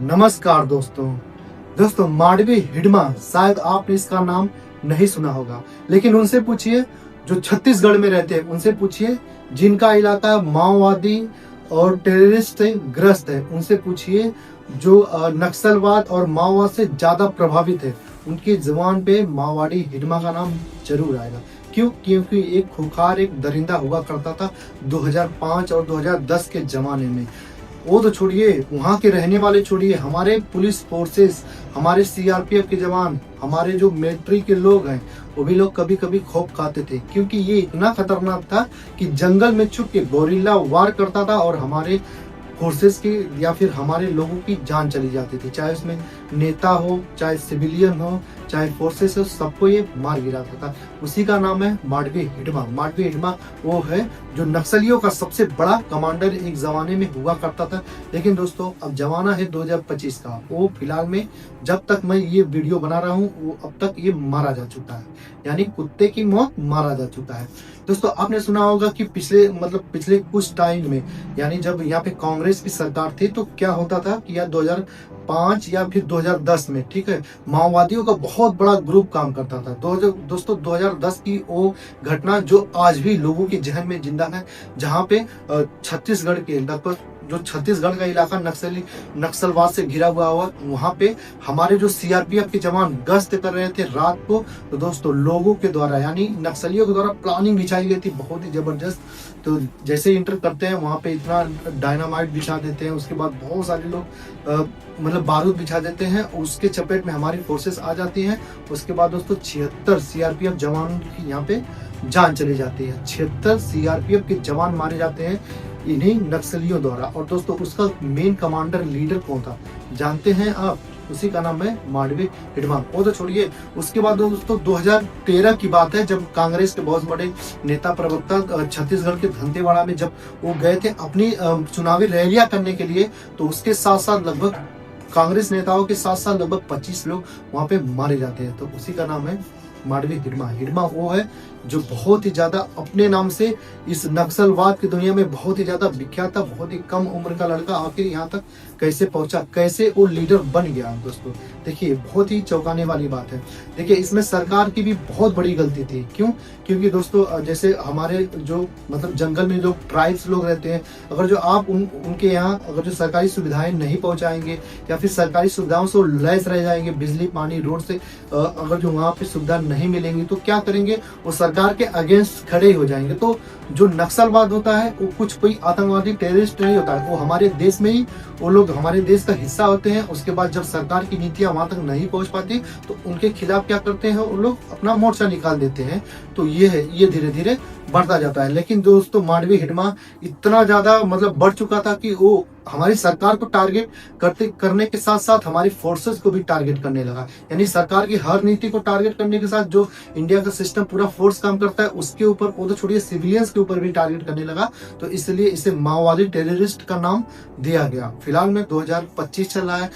नमस्कार दोस्तों माडवी हिडमा, शायद आपने इसका नाम नहीं सुना होगा, लेकिन उनसे पूछिए जो छत्तीसगढ़ में रहते हैं, उनसे पूछिए जिनका इलाका माओवादी और टेररिस्ट से ग्रस्त है, उनसे पूछिए जो नक्सलवाद और माओवाद से ज्यादा प्रभावित है, उनकी जुबान पे माओवादी हिडमा का नाम जरूर आएगा। क्यों? क्योंकि एक खुखार, एक दरिंदा हुआ करता था 2005 और 2010 के जमाने में। वो तो छोड़िए, वहाँ के रहने वाले छोड़िए, हमारे पुलिस फोर्सेस, हमारे सीआरपीएफ के जवान, हमारे जो मिलिट्री के लोग हैं, वो भी लोग कभी कभी खौफ खाते थे, क्योंकि ये इतना खतरनाक था कि जंगल में छुप के गोरिल्ला वार करता था और हमारे फोर्सेस की या फिर हमारे लोगों की जान चली जाती थी। चाहे उसमें नेता हो, चाहे सिविलियन हो, चाहे फोर्सेस हो, सबको ये मार गिराता था। उसी का नाम है माडवी हिडमा। माडवी हिडमा वो है जो नक्सलियों का सबसे बड़ा कमांडर एक जमाने में हुआ करता था। लेकिन दोस्तों अब जमाना है 2025 का, वो फिलहाल में जब तक मैं ये वीडियो बना रहा हूँ वो अब तक ये मारा जा चुका है, यानी कुत्ते की मौत मारा जा चुका है। दोस्तों आपने सुना होगा कि पिछले कुछ टाइम में, यानी जब यहाँ पे कांग्रेस की सरकार थी, तो क्या होता था कि या 2005 या फिर 2010 में, ठीक है, माओवादियों का बहुत बड़ा ग्रुप काम करता था। दोस्तों 2010 की वो घटना जो आज भी लोगों के जहन में जिंदा है, जहाँ पे छत्तीसगढ़ के लगभग जो छत्तीसगढ़ का इलाका नक्सलवाद से घिरा हुआ वहाँ पे हमारे जो सीआरपीएफ के जवान गश्त कर रहे थे रात को, तो दोस्तों लोगों के द्वारा यानी नक्सलियों के द्वारा प्लानिंग बिछाई गई थी बहुत ही जबरदस्त। तो जैसे इंटर करते हैं वहाँ पे इतना डायनामाइट बिछा देते हैं, उसके बाद बहुत सारे लोग मतलब बारूद बिछा देते हैं, उसके चपेट में हमारी फोर्सेस आ जाती हैं। उसके बाद दोस्तों 76 सीआरपीएफ जवानों की यहाँ पे जान चली जाती है। 76 सीआरपीएफ के जवान मारे जाते हैं इन्हीं नक्सलियों द्वारा। और दोस्तों उसका मेन कमांडर लीडर कौन था जानते हैं आप? उसी का नाम है माडवी हिडमा। वो तो छोड़िए, उसके बाद दोस्तों 2013 की बात है, जब कांग्रेस के बहुत बड़े नेता प्रवक्ता छत्तीसगढ़ के दंतेवाड़ा में जब वो गए थे अपनी चुनावी रैलियां करने के लिए, तो उसके साथ साथ लगभग कांग्रेस नेताओं के साथ साथ लगभग 25 लोग वहां पे मारे जाते हैं। तो उसी का नाम है माडवी हिडमा। हिडमा वो है जो बहुत ही ज्यादा अपने नाम से इस नक्सलवाद की दुनिया में बहुत ही ज्यादा विख्यात था। बहुत ही कम उम्र का लड़का आखिर यहाँ तक कैसे पहुंचा, कैसे वो लीडर बन गया। दोस्तों देखिए, बहुत ही चौंकाने वाली बात है। देखिए इसमें सरकार की भी बहुत बड़ी गलती थी। क्यों? क्योंकि दोस्तों जैसे हमारे जो मतलब जंगल में जो ट्राइब्स लोग रहते हैं, अगर जो आप उनके यहाँ अगर जो सरकारी सुविधाएं नहीं पहुंचाएंगे या फिर सरकारी सुविधाओं से लैस रह जाएंगे, बिजली पानी रोड से अगर जो वहाँ पे सुविधा नहीं मिलेंगी, तो क्या करेंगे? वो सरकार के अगेंस्ट खड़े हो जाएंगे। तो जो नक्सलवाद होता है वो कुछ कोई आतंकवादी टेररिस्ट नहीं होता है, वो हमारे देश में ही वो लोग हमारे देश का हिस्सा होते हैं। उसके बाद जब सरकार की नीतियां वहां तक नहीं पहुंच पाती तो उनके खिलाफ क्या करते हैं, वो लोग अपना मोर्चा निकाल देते हैं। तो ये धीरे धीरे बढ़ता जाता है। लेकिन दोस्तों माडवी हिडमा इतना ज्यादा मतलब बढ़ चुका था कि वो हमारी सरकार को टारगेट करने के साथ साथ हमारी फोर्सेस को भी टारगेट करने लगा। यानी सरकार की हर नीति को टारगेट करने के साथ जो इंडिया का सिस्टम पूरा फोर्स काम करता है उसके ऊपर, वो तो छोड़िए सिविलियंस के ऊपर भी टारगेट करने लगा। तो इसलिए इसे माओवादी टेररिस्ट का नाम दिया गया। फिलहाल में 2025 चल रहा है,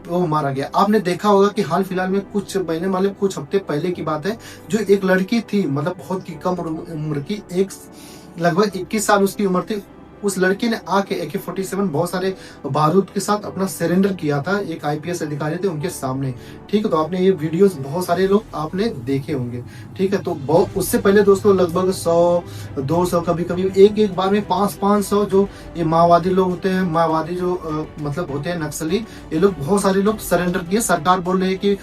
वो मारा गया। आपने देखा होगा कि हाल फिलहाल में कुछ महीने मतलब कुछ हफ्ते पहले की बात है, जो एक लड़की थी, मतलब बहुत ही कम उम्र की, एक लगभग 21 साल उसकी उम्र थी। उस लड़की ने आके AK-47 बहुत सारे बारूद के साथ अपना सरेंडर किया था एक IPS अधिकारी थे उनके सामने। ठीक है, तो आपने ये वीडियोस बहुत सारे लोग आपने देखे होंगे। ठीक है, तो बहुत उससे पहले दोस्तों लगभग 100-200 कभी कभी एक बार में 500 जो ये माओवादी लोग होते हैं, माओवादी जो मतलब होते हैं नक्सली, ये लोग बहुत सारे लोग सरेंडर किए। सरकार बोल रही है कि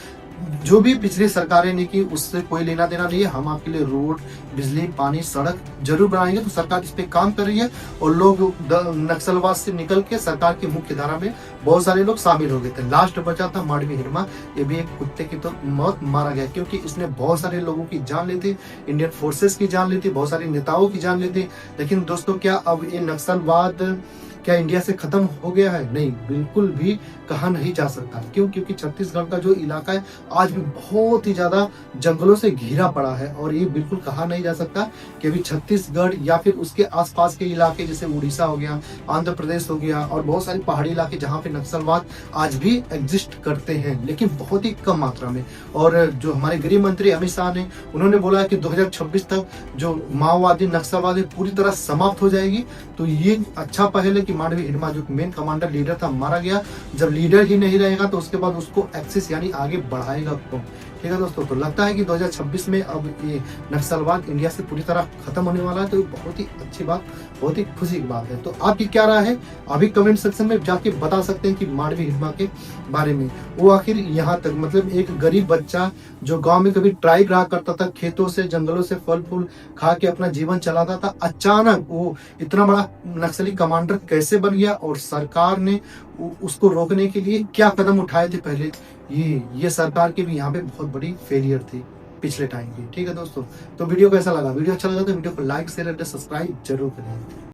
जो भी पिछली सरकारें ने की उससे कोई लेना देना नहीं है, हम आपके लिए रोड, बिजली, पानी, सड़क जरूर बनाएंगे। तो सरकार इस पे काम कर रही है और लोग नक्सलवाद से निकल के सरकार की मुख्य धारा में बहुत सारे लोग शामिल हो गए थे। लास्ट बचा था माडवी हिडमा। ये भी एक कुत्ते की तो मौत मारा गया, क्योंकि इसने बहुत सारे लोगों की जान ली थी, इंडियन फोर्सेस की जान ली थी, बहुत सारे नेताओं की जान ली थी। लेकिन दोस्तों क्या अब ये नक्सलवाद क्या इंडिया से खत्म हो गया है? नहीं, बिल्कुल भी कहा नहीं जा सकता। क्यों? क्योंकि छत्तीसगढ़ का जो इलाका है आज भी बहुत ही ज्यादा जंगलों से घिरा पड़ा है और ये बिल्कुल कहा नहीं जा सकता कि अभी छत्तीसगढ़ या फिर उसके आसपास के इलाके जैसे उड़ीसा हो गया, आंध्र प्रदेश हो गया और बहुत सारे पहाड़ी इलाके जहाँ पे नक्सलवाद आज भी एग्जिस्ट करते हैं, लेकिन बहुत ही कम मात्रा में। और जो हमारे गृह मंत्री अमित शाह ने उन्होंने बोला है कि 2026 तक जो माओवादी नक्सलवादी पूरी तरह समाप्त हो जाएगी। तो ये अच्छा पहल है कि मांडवी हिडमा जो मेन कमांडर लीडर था मारा गया। जब लीडर ही नहीं रहेगा तो उसके बाद उसको एक्सिस यानी आगे बढ़ाएगा कौन? ठीक है दोस्तों, तो लगता है कि 2026 में अब ये नक्सलवाद इंडिया से पूरी तरह खत्म होने वाला है, तो बहुत ही अच्छी बात, बहुत ही खुशी की बात है। तो आपकी क्या राय है अभी कमेंट सेक्शन में जाके बता सकते हैं कि मांडवी हिडमा के बारे में। वो आखिर यहाँ तक मतलब एक गरीब बच्चा जो गांव में कभी ट्राई रहा करता था, खेतों से जंगलों से फल फूल खा के अपना जीवन चलाता था, अचानक वो इतना बड़ा नक्सली कमांडर कैसे बन गया और सरकार ने उसको रोकने के लिए क्या कदम उठाए थे पहले, ये सरकार की भी यहाँ पे बहुत बड़ी फेलियर थी पिछले टाइम की। ठीक है दोस्तों, तो वीडियो कैसा लगा? वीडियो अच्छा लगा तो वीडियो को लाइक शेयर एंड सब्सक्राइब जरूर करें।